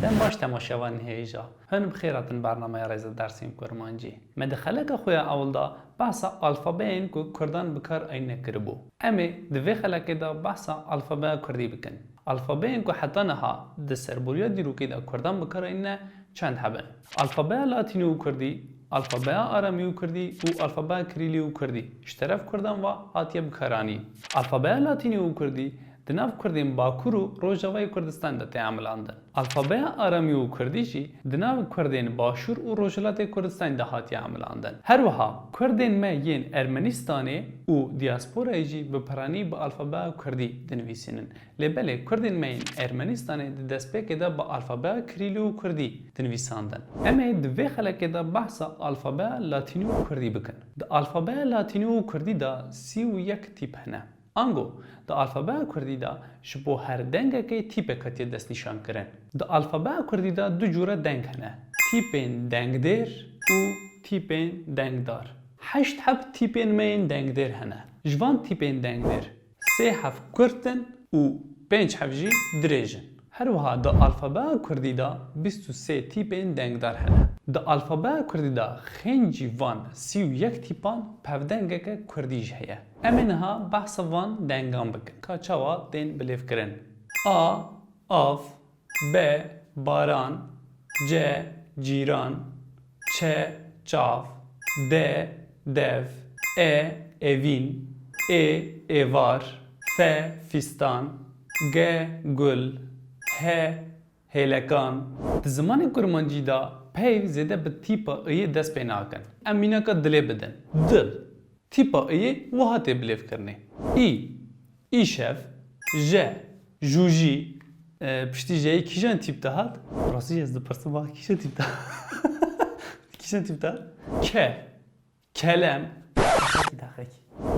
دم باش تماشاوان هیجا هن بخیراتن برنامه رز درسیم کرمانجی مدخله که خویا اول دا بحث الفابین کو کردان بکار این کربو امی دوی خلک دا بحث الفابا کردی بکن الفابین کو حتی نها د سربوریا دیرو که دا کردان بکار این چند هبن الفابا لاتینی و کردی الفابا آرامی و کردی و الفابا کریلی و کردی اشتراف کردن و آتیه بکارانی الفابا لاتینی و کردی دناف کردیم باکور و روجاوای کردستان ده تعامل آندن. الفابای آرامی و کردی جی دناف کردین باشور و روجلات کردستان ده هاتی عمل آندن. هر وها کردین ما ین ارمنستانی و دیاسپورای جی بپرانی با الفابای کردی دنویسینن. لبله کردین ما ین ارمنستانی دستپیک ده با الفابای کریلی و کردی دنویساندن. اما دوی خلک ده بحث الفابای لاتینی و کردی بکن. ده الفابای لاتینی و کردی ده 31 تیپ هنه. انگو د الفابا کردی دا شبو هر دنگه که تیپ کتی دست نشان کرن. د الفابا کردی دا دو جوره دنگ هنه. تیپین دنگدار و تیپین دنگدار. 8 حب تیپین مین دنگدار هنه. جوان تیپین دنگدار 3 حب کرتن و 5 حب جی دریجن. هر وها د الفابا کردی دا 23 تیپین دنگدار هنه. د الفابا کردی دا خنجی وان 31 تیپان پودنگه که کردیش هیه. امینها بحث وان دنگان بکن که چوا دین بلیف کرن آ آف ب باران ج جیران چ چاف د دف اوین ایوار ف فیستان گ گل ه هیلکان زمان کرمانجی دا پیو زیده به تیپا ای دست پیناکن امینه که دلی بدن دل تیپا ای وهاتی بلیف کرنه ای شف ج جوجی پشتی جایی کیجان تیپ دهات راستی از دپرسم واقع کیجان تیپ دهات کیجان تیپ دهات که کلم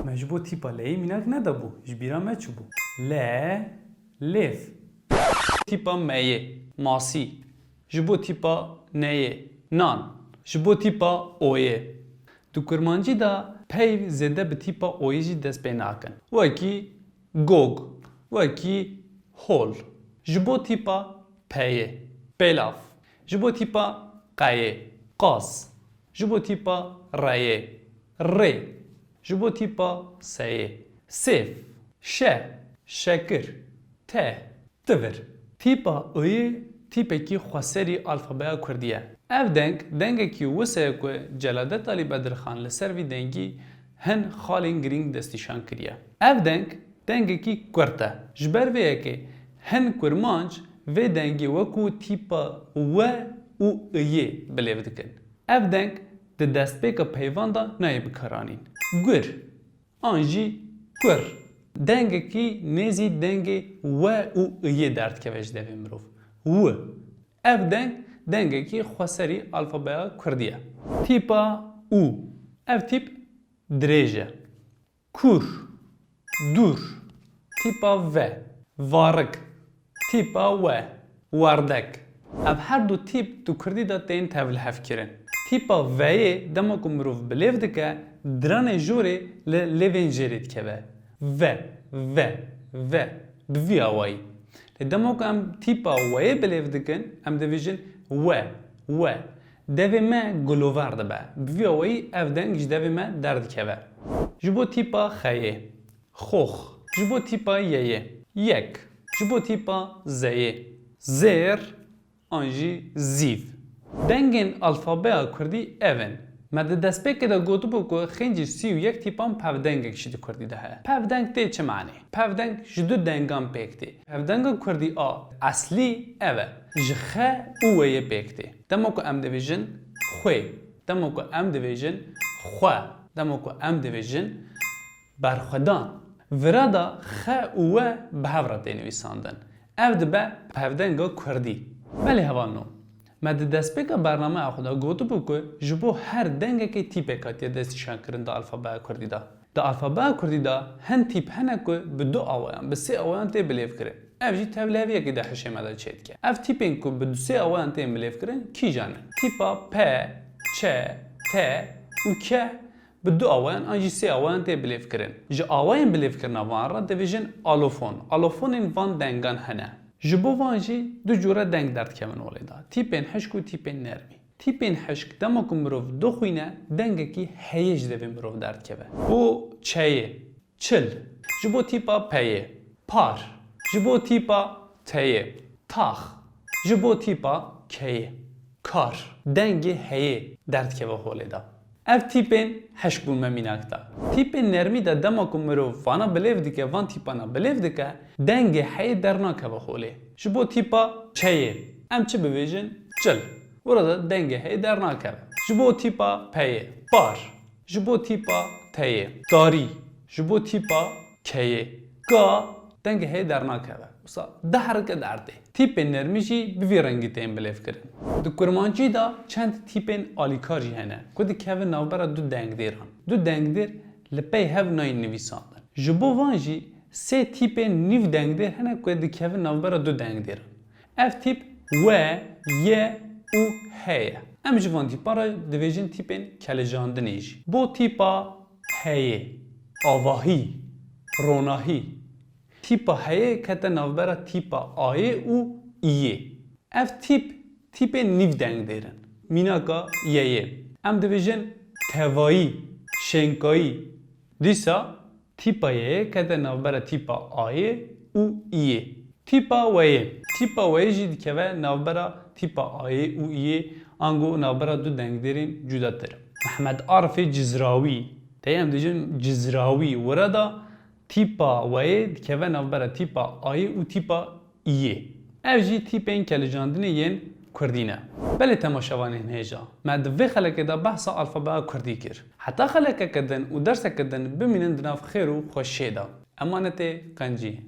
مجبو تیپا لی میناک ندابو جبیرا مچو بو لیف تیپا میه ماسی جبو تیپا نیه نان جبو تیپا اویه تو کرمانجی دا پیو زده به تیپا اویجی دست بیناکن وکی گوگ وکی هول جبو تیپا پیه پیلاف جبو تیپا قایه قاس جبو تیپا رایه ری جبو تیپا سیه سیف شه شکر ته تور تیپا اوی تیپه کی خواسری الفابای کردیه اف دنگ کی وسه کو جلادت علی بدرخان لسر وی دنگی هن خالین گرینگ دستیشان کریه اف دنگ کی کرته جبر وی که هن کرمانج و دنگی وکو تیپا و او ای بلیو دکن اف دنگ د دست پیک پیواندا نای بکارانین گر آنجی گر دنگ کی نزی دنگ و او ای درد که وجده مروف و اف دنگ کی خواسری الفابای کردیه تیپا او اف تیپ دریجه کور دور تیپا و وارک تیپا و واردک اف هر دو تیپ تو کردی دا تین تاول هف کرن تیپا وی دما کو مروف بلیف دکه دران جوری لیوین جرید که و بوی آوائی دما کو ام تیپا وی بلیف دکن ام دویژن و دوی ما گلوور دبه بوی آوائی اف دنگش دوی ما درد که جبو تیپا خیه خوخ جبو تیپا یه یک جبو تیپا زیه زیر آنجی زیف دنگین الفابای کردی اون مده دست پیک دا گوتو بکو خنجی 31 تیپان پودنگ کشیدی کردی ده پودنگ تی چه معنی؟ پودنگ جدو دنگان پیکتی پودنگ کردی اصلی اوه جخه اوه پیکتی دمو که ام دویژن خوی دمو که ام دویژن خواه دمو که ام دویژن برخودان ورادا خه اوه به هفرات نویساندن او دبه پودنگ کردی ولی هوانو مد دست پیک برنامه خدا گوتو بکو جبو هر دنگه که تیپ کاتیه دستیشان کرن دا الفابای کردی دا الفابای کردی دا هن تیپ هنه که به دو آوان به سه آوان تی بلیف کرن اف جی تبلیویه که ده حشه مدد چید که اف تیپین که به دو سه آوان تی بلیف کرن کی جانه تیپا پ چ ت و که به دو آوان آنجی سه آوان تی بلیف کرن جا آوان بلیف کرن وان را دویژن آلوفون این وان دنگان هنه Ji bo van jî du cure deng derdkevin olê da. Tîpên hişk û tîpên nermî. Tîpên hişk dema ku mirov dixwîne dengekî heyê ji devê mirov derdkeve. Bu çeyê, çil. Ji bo tîpa peyê, par. Ji bo tîpa teyê, tax. Ji bo tîpa keyê, kar. Dengê heyê derdkeve holê da. Ev tîpên hişk bûn me mînak da. Tîpên nermî de dema ku mirov vana bilêv dike, van tîpana bilêv dike, dengê heyê dernakeve holê. Ji bo tîpa çeyê, em çi bibêjin? Çil. Burada dengê heyê dernakeve. Ji bo tîpa peyê, par. Ji bo tîpa teyê, darî. Ji bo tîpa keyê, ga. Dengê heyê dernakeve. Wisa deherike derdê. Tîpên nermî jî bi vî rengî tên bilêv kirin. Di kurmancî da çend tîpên alîkar jî hene ku dikevin navbera du dengdêran. Du dengdêr li pey hev nayên nivîsandin. Ji bo van jî sê tîpên nîv dengdêr hene ku dikevin navbera du dengdêran. Ev tîp we, ye û he ye. Em ji van tîpan re dibêjin tîpên kelejandinê jî. Bo tîpa heyê, avahî, ronahî. Tîpa heyê kete navbera tîpa ayê û iyê. Ev tîpên nîv dengdêrin. Mînaka yeyê. Em dibêjin tevayî, şenkayî. Dîsa tîpa yeyê kete navbera tîpa ayê û iyê. Tîpa weyê. Tîpa weyê jî dikeve navbera tîpa ayê û iyê ango navbera du dengdêrên cudatir. Mehmed Arifê Cizrawî. Teyê em dibêjin Cizrawî. Were da tîpa weyê dikeve navbera tîpa ayê û tîpa iyê. Ev jî tîpên kelejandinê yên Kurdî ne. Belê temaşevanên hêja me di vê xelekê de behsa alfabeya Kurdî kir. Heta xelekeke din û dersekeke din bimînin di nav xêr û xweşiyê de. Emanetê qencî.